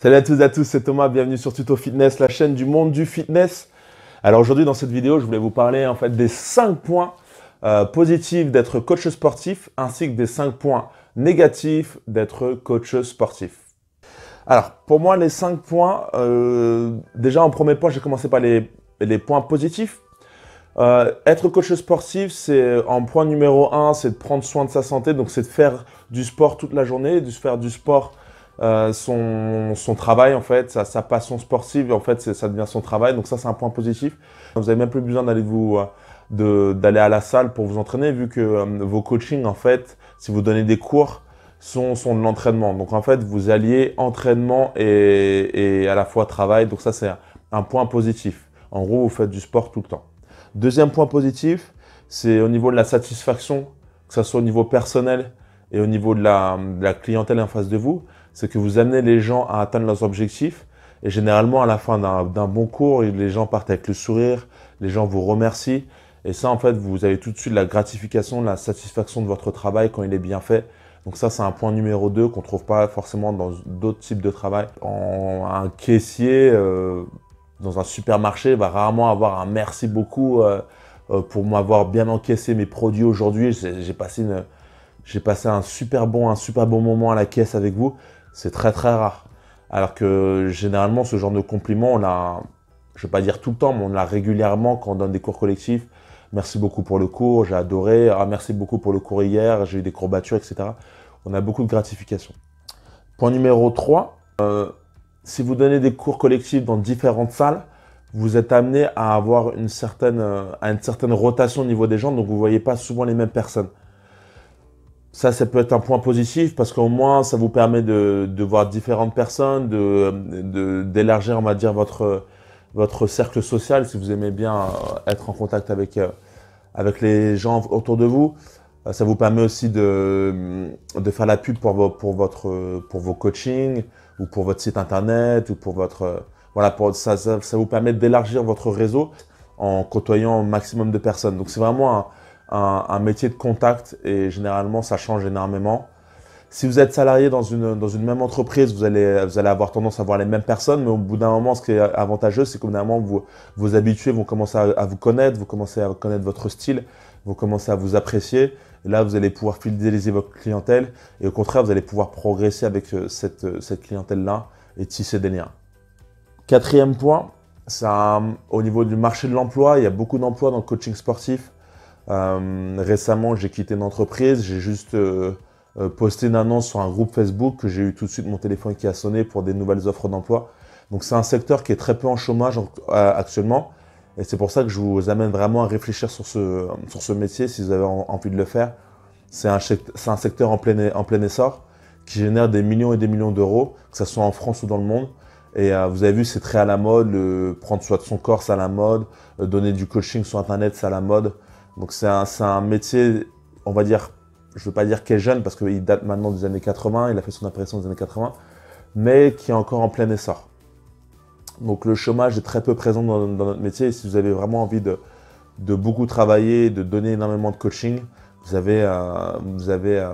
Salut à toutes et à tous, c'est Thomas, bienvenue sur Tuto Fitness, la chaîne du monde du fitness. Alors aujourd'hui dans cette vidéo, je voulais vous parler en fait des 5 points positifs d'être coach sportif ainsi que des 5 points négatifs d'être coach sportif. Alors pour moi les 5 points, déjà en premier point, j'ai commencé par les points positifs. Être coach sportif, c'est en point numéro 1, c'est de prendre soin de sa santé, donc c'est de faire du sport toute la journée, de faire du sport son travail en fait, sa passion sportive, en fait ça devient son travail, donc ça c'est un point positif. Vous n'avez même plus besoin d'aller à la salle pour vous entraîner, vu que vos coachings en fait, si vous donnez des cours, sont de l'entraînement. Donc en fait vous alliez entraînement et à la fois travail, donc ça c'est un point positif. En gros vous faites du sport tout le temps. Deuxième point positif, c'est au niveau de la satisfaction, que ce soit au niveau personnel et au niveau de la clientèle en face de vous, c'est que vous amenez les gens à atteindre leurs objectifs. Et généralement, à la fin d'un bon cours, les gens partent avec le sourire, les gens vous remercient. Et ça, en fait, vous avez tout de suite la gratification, la satisfaction de votre travail quand il est bien fait. Donc ça, c'est un point numéro 2 qu'on ne trouve pas forcément dans d'autres types de travail. Un caissier dans un supermarché va rarement avoir un merci beaucoup pour m'avoir bien encaissé mes produits aujourd'hui. J'ai passé un super bon moment à la caisse avec vous. C'est très très rare. Alors que généralement, ce genre de compliment, on l'a, je ne vais pas dire tout le temps, mais on l'a régulièrement quand on donne des cours collectifs. Merci beaucoup pour le cours, j'ai adoré. Ah, merci beaucoup pour le cours hier, j'ai eu des courbatures, etc. On a beaucoup de gratification. Point numéro 3, si vous donnez des cours collectifs dans différentes salles, vous êtes amené à avoir une certaine rotation au niveau des gens, donc vous ne voyez pas souvent les mêmes personnes. Ça peut être un point positif parce qu'au moins, ça vous permet de voir différentes personnes, d'élargir, on va dire, votre cercle social si vous aimez bien être en contact avec les gens autour de vous. Ça vous permet aussi de faire la pub pour vos coachings ou pour votre site internet ou pour votre… Voilà, ça vous permet d'élargir votre réseau en côtoyant un maximum de personnes. Donc, c'est vraiment un métier de contact et généralement, ça change énormément. Si vous êtes salarié dans une même entreprise, vous allez avoir tendance à voir les mêmes personnes, mais au bout d'un moment, ce qui est avantageux, c'est qu'au bout d'un moment, vos habitués vont commencer à vous connaître, vous commencez à connaître votre style, vous commencez à vous apprécier. Et là, vous allez pouvoir fidéliser votre clientèle et au contraire, vous allez pouvoir progresser avec cette clientèle-là et tisser des liens. Quatrième point, au niveau du marché de l'emploi, il y a beaucoup d'emplois dans le coaching sportif. Récemment, j'ai quitté une entreprise, j'ai juste posté une annonce sur un groupe Facebook que j'ai eu tout de suite mon téléphone qui a sonné pour des nouvelles offres d'emploi. Donc c'est un secteur qui est très peu en chômage actuellement et c'est pour ça que je vous amène vraiment à réfléchir sur ce métier si vous avez envie de le faire. C'est un secteur en plein essor qui génère des millions et des millions d'euros, que ce soit en France ou dans le monde. Et vous avez vu, c'est très à la mode, prendre soin de son corps, c'est à la mode, donner du coaching sur Internet, c'est à la mode. Donc c'est un métier, on va dire, je ne veux pas dire qu'il est jeune parce qu'il date maintenant des années 80, il a fait son apparition des années 80, mais qui est encore en plein essor. Donc le chômage est très peu présent dans notre métier et si vous avez vraiment envie de beaucoup travailler, de donner énormément de coaching, vous avez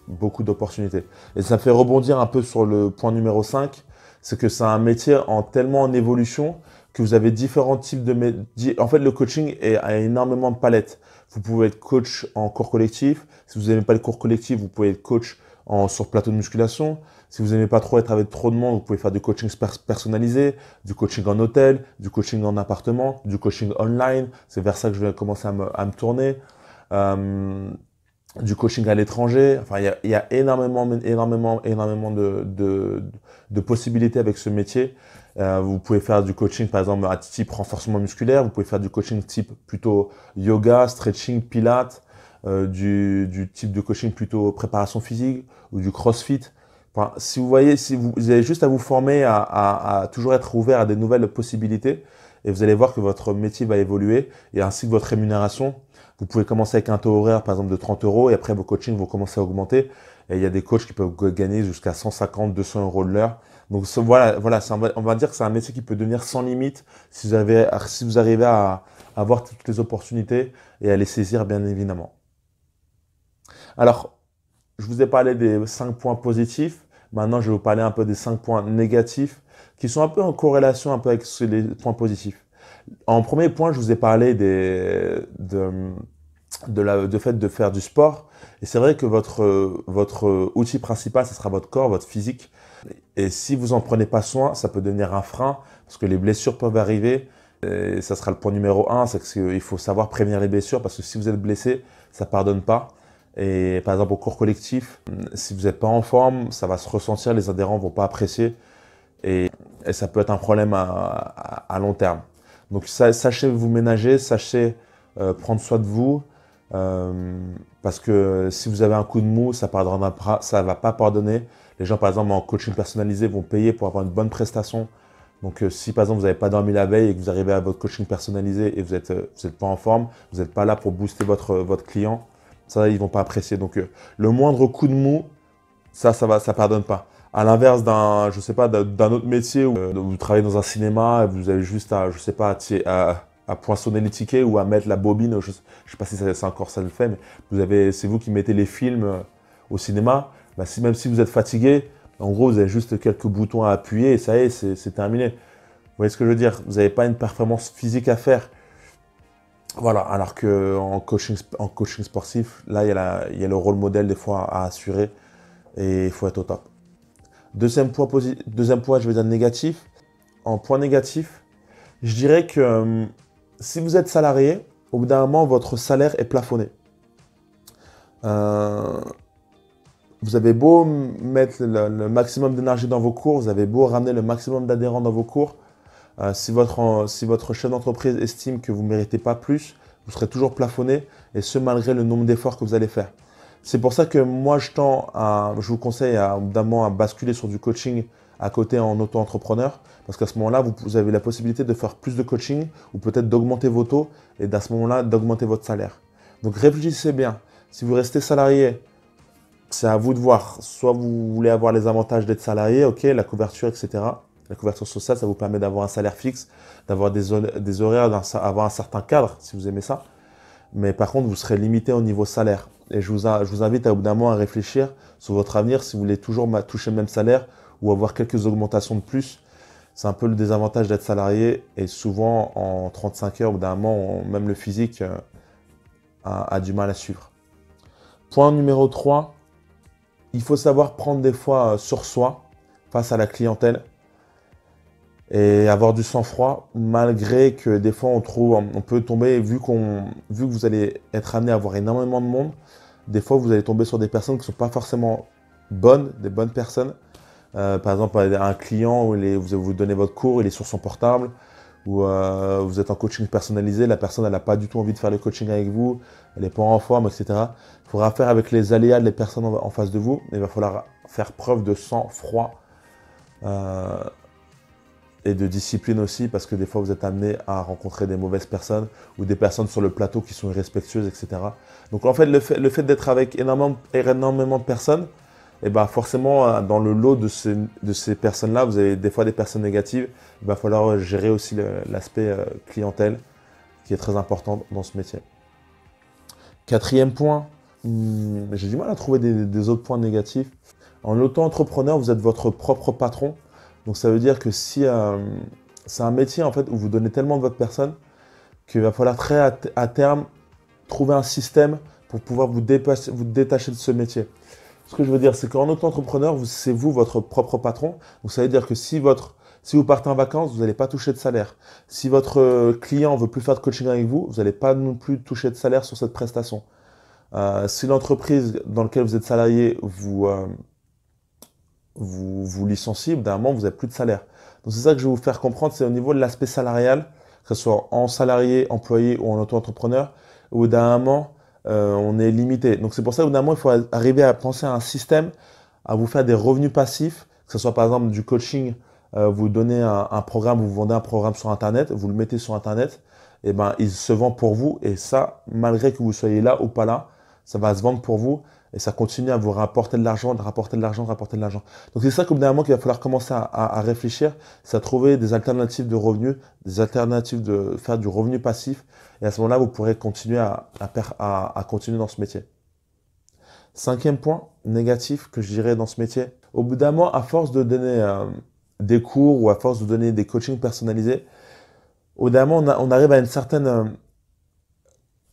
beaucoup d'opportunités. Et ça me fait rebondir un peu sur le point numéro 5, c'est que c'est un métier tellement en évolution que vous avez différents types de métiers. En fait, le coaching a énormément de palettes. Vous pouvez être coach en cours collectif. Si vous n'aimez pas les cours collectifs, vous pouvez être coach sur plateau de musculation. Si vous n'aimez pas trop être avec trop de monde, vous pouvez faire du coaching personnalisé, du coaching en hôtel, du coaching en appartement, du coaching online. C'est vers ça que je vais commencer à me tourner. Du coaching à l'étranger. Enfin, il y a énormément de possibilités avec ce métier. Vous pouvez faire du coaching, par exemple, à type renforcement musculaire. Vous pouvez faire du coaching type plutôt yoga, stretching, pilates, du type de coaching plutôt préparation physique ou du crossfit. Enfin, si vous avez juste à vous former à toujours être ouvert à des nouvelles possibilités et vous allez voir que votre métier va évoluer et ainsi que votre rémunération. Vous pouvez commencer avec un taux horaire, par exemple, de 30 € et après, vos coachings vont commencer à augmenter. Et il y a des coachs qui peuvent gagner jusqu'à 150, 200 € de l'heure. Donc, voilà, on va dire que c'est un métier qui peut devenir sans limite si vous arrivez à avoir toutes les opportunités et à les saisir, bien évidemment. Alors, je vous ai parlé des 5 points positifs. Maintenant, je vais vous parler un peu des 5 points négatifs qui sont un peu en corrélation un peu avec les points positifs. En premier point, je vous ai parlé de fait de faire du sport. Et c'est vrai que votre outil principal, ce sera votre corps, votre physique. Et si vous en prenez pas soin, ça peut devenir un frein parce que les blessures peuvent arriver. Et ça sera le point numéro 1, c'est qu'il faut savoir prévenir les blessures parce que si vous êtes blessé, ça pardonne pas. Et par exemple au cours collectif, si vous n'êtes pas en forme, ça va se ressentir, les adhérents vont pas apprécier et ça peut être un problème à long terme. Donc sachez vous ménager, sachez prendre soin de vous parce que si vous avez un coup de mou, ça va pas pardonner. Les gens par exemple en coaching personnalisé vont payer pour avoir une bonne prestation. Donc, si par exemple vous n'avez pas dormi la veille et que vous arrivez à votre coaching personnalisé et vous êtes pas en forme, vous n'êtes pas là pour booster votre client, ça, ils vont pas apprécier. Donc, le moindre coup de mou, ça pardonne pas. À l'inverse je sais pas, d'un autre métier où vous travaillez dans un cinéma et vous avez juste à, je sais pas, à poinçonner les tickets ou à mettre la bobine, je sais pas si c'est encore ça le fait, mais c'est vous qui mettez les films au cinéma. Bah, même si vous êtes fatigué, en gros, vous avez juste quelques boutons à appuyer et ça y est, c'est terminé. Vous voyez ce que je veux dire? Vous n'avez pas une performance physique à faire. Voilà, alors qu'en coaching sportif, là, il y a le rôle modèle des fois à assurer et il faut être au top. Deuxième point, je vais dire négatif. En point négatif, je dirais que si vous êtes salarié, au bout d'un moment, votre salaire est plafonné. Vous avez beau mettre le maximum d'énergie dans vos cours, vous avez beau ramener le maximum d'adhérents dans vos cours, si votre chef d'entreprise estime que vous ne méritez pas plus, vous serez toujours plafonné, et ce malgré le nombre d'efforts que vous allez faire. C'est pour ça que moi, je vous conseille à basculer sur du coaching à côté en auto-entrepreneur, parce qu'à ce moment-là, vous avez la possibilité de faire plus de coaching, ou peut-être d'augmenter vos taux, et à ce moment-là, d'augmenter votre salaire. Donc réfléchissez bien. Si vous restez salarié, c'est à vous de voir. Soit vous voulez avoir les avantages d'être salarié, ok, la couverture, etc. La couverture sociale, ça vous permet d'avoir un salaire fixe, d'avoir des horaires, d'avoir un certain cadre, si vous aimez ça. Mais par contre, vous serez limité au niveau salaire. Et je vous invite au bout d'un moment à réfléchir sur votre avenir, si vous voulez toujours toucher le même salaire ou avoir quelques augmentations de plus. C'est un peu le désavantage d'être salarié. Et souvent, en 35 heures, au bout d'un moment, même le physique a du mal à suivre. Point numéro 3. Il faut savoir prendre des fois sur soi face à la clientèle et avoir du sang-froid malgré que des fois on peut tomber, vu que vous allez être amené à avoir énormément de monde, des fois vous allez tomber sur des personnes qui ne sont pas forcément bonnes, des bonnes personnes. Par exemple, un client où vous donnez votre cours, il est sur son portable, ou vous êtes en coaching personnalisé, la personne elle n'a pas du tout envie de faire le coaching avec vous, elle n'est pas en forme, etc. Il faudra faire avec les aléas des personnes en face de vous, mais il va falloir faire preuve de sang-froid et de discipline aussi, parce que des fois vous êtes amené à rencontrer des mauvaises personnes ou des personnes sur le plateau qui sont irrespectueuses, etc. Donc en fait, le fait d'être avec énormément de personnes, et ben forcément, dans le lot de ces personnes-là, vous avez des fois des personnes négatives. Il va falloir gérer aussi l'aspect clientèle, qui est très important dans ce métier. Quatrième point, j'ai du mal à trouver des autres points négatifs. En auto-entrepreneur, vous êtes votre propre patron. Donc ça veut dire que si c'est un métier en fait où vous donnez tellement de votre personne qu'il va falloir à terme trouver un système pour pouvoir vous détacher de ce métier. Ce que je veux dire, c'est qu'en auto-entrepreneur, c'est vous votre propre patron. Donc ça veut dire que si vous partez en vacances, vous n'allez pas toucher de salaire. Si votre client ne veut plus faire de coaching avec vous, vous n'allez pas non plus toucher de salaire sur cette prestation. Si l'entreprise dans laquelle vous êtes salarié vous licencie, d'un moment, vous n'avez plus de salaire. Donc c'est ça que je vais vous faire comprendre, c'est au niveau de l'aspect salarial, que ce soit en salarié, employé ou en auto-entrepreneur, où d'un moment, on est limité. Donc c'est pour ça qu'au bout d'un moment, il faut arriver à penser à un système, à vous faire des revenus passifs, que ce soit par exemple du coaching, vous donnez un programme, vous vendez un programme sur Internet, vous le mettez sur Internet, et ben il se vend pour vous, et ça, malgré que vous soyez là ou pas là, ça va se vendre pour vous, et ça continue à vous rapporter de l'argent, rapporter de l'argent. Donc c'est ça qu'au bout d'un moment qu'il va falloir commencer à réfléchir, c'est à trouver des alternatives de revenus, des alternatives de faire du revenu passif. Et à ce moment-là, vous pourrez continuer à continuer dans ce métier. 5e point négatif que je dirais dans ce métier. Au bout d'un moment, à force de donner des cours ou à force de donner des coachings personnalisés, au bout d'un moment, on arrive à une certaine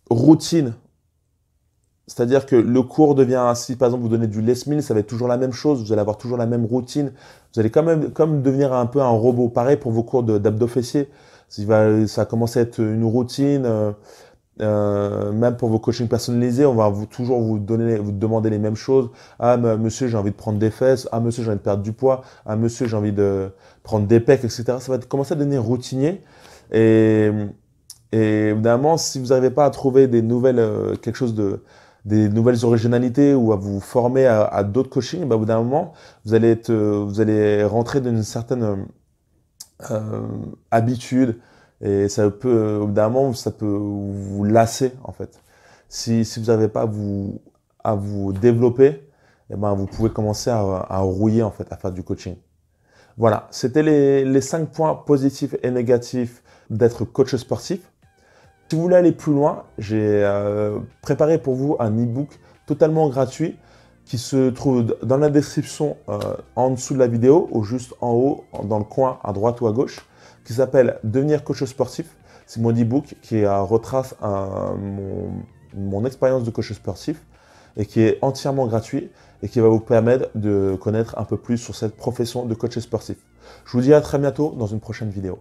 routine. C'est-à-dire que le cours devient, si par exemple vous donnez du Les Mills, ça va être toujours la même chose, vous allez avoir toujours la même routine, vous allez quand même comme devenir un peu un robot. Pareil pour vos cours d'abdos fessiers, ça va commencer à être une routine, même pour vos coachings personnalisés, on va toujours vous demander les mêmes choses. Ah monsieur, j'ai envie de prendre des fesses, ah monsieur, j'ai envie de perdre du poids, ah monsieur, j'ai envie de prendre des pecs, etc. Ça va commencer à devenir routinier. Et, et évidemment, si vous n'arrivez pas à trouver des nouvelles, des nouvelles originalités ou à vous former à d'autres coachings, bah, au bout d'un moment, vous allez rentrer dans une certaine habitude et ça peut, au bout d'un moment, ça peut vous lasser en fait. Si vous n'arrivez pas à vous développer, eh ben, vous pouvez commencer à rouiller en fait, à faire du coaching. Voilà, c'était les 5 points positifs et négatifs d'être coach sportif. Si vous voulez aller plus loin, j'ai préparé pour vous un e-book totalement gratuit qui se trouve dans la description en dessous de la vidéo ou juste en haut, dans le coin à droite ou à gauche, qui s'appelle Devenir coach sportif. C'est mon e-book qui retrace mon expérience de coach sportif et qui est entièrement gratuit et qui va vous permettre de connaître un peu plus sur cette profession de coach sportif. Je vous dis à très bientôt dans une prochaine vidéo.